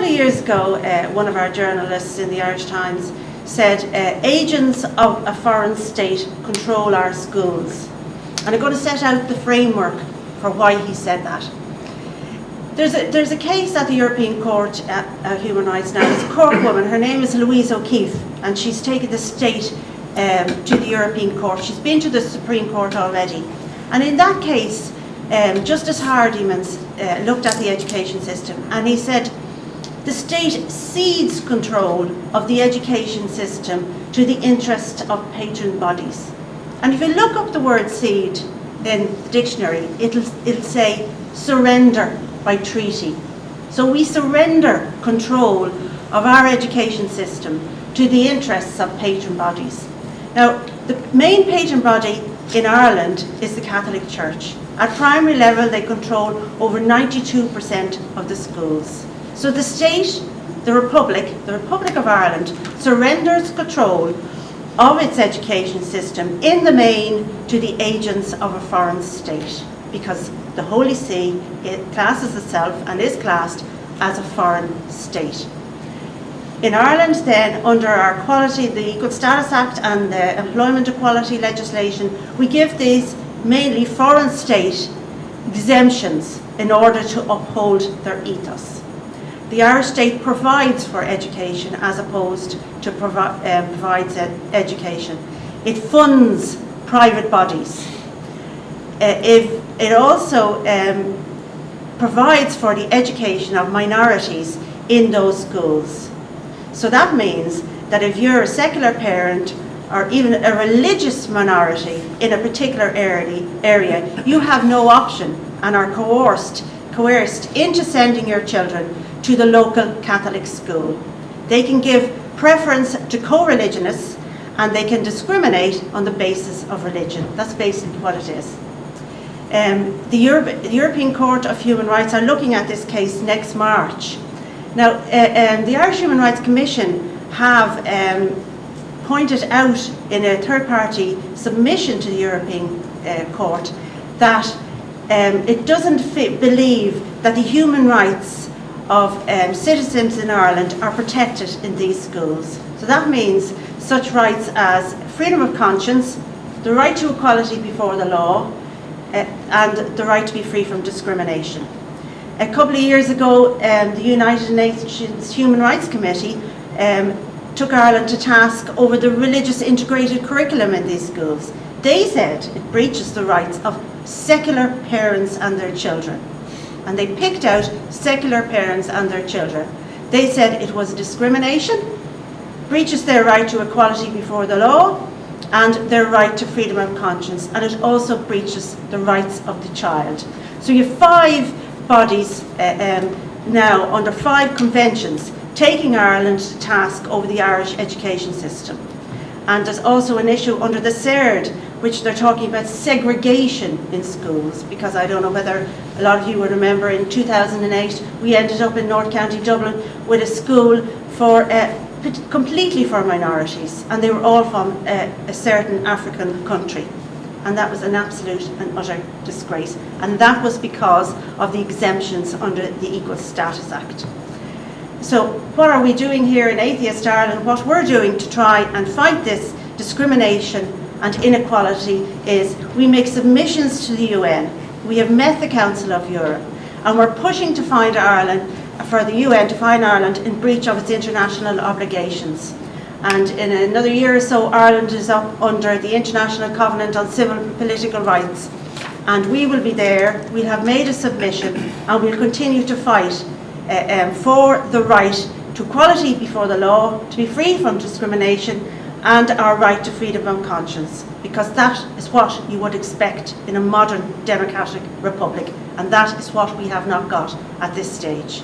of years ago, one of our journalists in the Irish Times said, agents of a foreign state control our schools. And I'm going to set out the framework for why he said that. There's a case at the European Court of Human Rights now. It's a Cork woman. Her name is Louise O'Keefe, and she's taken the state to the European Court. She's been to the Supreme Court already. And in that case, Justice Hardymans looked at the education system, and he said the state cedes control of the education system to the interest of patron bodies. And if you look up the word cede in the dictionary, it'll say surrender by treaty. So we surrender control of our education system to the interests of patron bodies. Now, the main patron body in Ireland is the Catholic Church. At primary level, they control over 92% of the schools. So the state, the Republic of Ireland, surrenders control of its education system in the main to the agents of a foreign state, because the Holy See classes itself and is classed as a foreign state. In Ireland then, under our the Equal Status Act and the employment equality legislation, we give these mainly foreign state exemptions in order to uphold their ethos. The Irish state provides for education as opposed to provides education. It funds private bodies. It also provides for the education of minorities in those schools. So that means that if you're a secular parent or even a religious minority in a particular area, you have no option and are coerced into sending your children to the local Catholic school. They can give preference to co-religionists, and they can discriminate on the basis of religion. That's basically what it is. The European Court of Human Rights are looking at this case next March. Now, the Irish Human Rights Commission have pointed out in a third-party submission to the European Court that it doesn't believe that the human rights of citizens in Ireland are protected in these schools. So that means such rights as freedom of conscience, the right to equality before the law, and the right to be free from discrimination. A couple of years ago, the United Nations Human Rights Committee took Ireland to task over the religious integrated curriculum in these schools. They said it breaches the rights of secular parents and their children. And they picked out secular parents and their children. They said it was discrimination, breaches their right to equality before the law, and their right to freedom of conscience, and it also breaches the rights of the child. So you have 5 bodies now under 5 conventions taking Ireland to task over the Irish education system. And there's also an issue under the CERD, which they're talking about segregation in schools, because I don't know whether a lot of you will remember in 2008 we ended up in North County Dublin with a school for completely for minorities, and they were all from a certain African country, and that was an absolute and utter disgrace, and that was because of the exemptions under the Equal Status Act. So what are we doing here in Atheist Ireland? What we're doing to try and fight this discrimination and inequality is we make submissions to the UN. We have met the Council of Europe, and we're pushing to find Ireland, for the UN to find Ireland in breach of its international obligations. And in another year or so, Ireland is up under the International Covenant on Civil and Political Rights. And we will be there, we'll have made a submission, and we'll continue to fight for the right to equality before the law, to be free from discrimination, and our right to freedom of conscience, because that is what you would expect in a modern democratic republic, and that is what we have not got at this stage.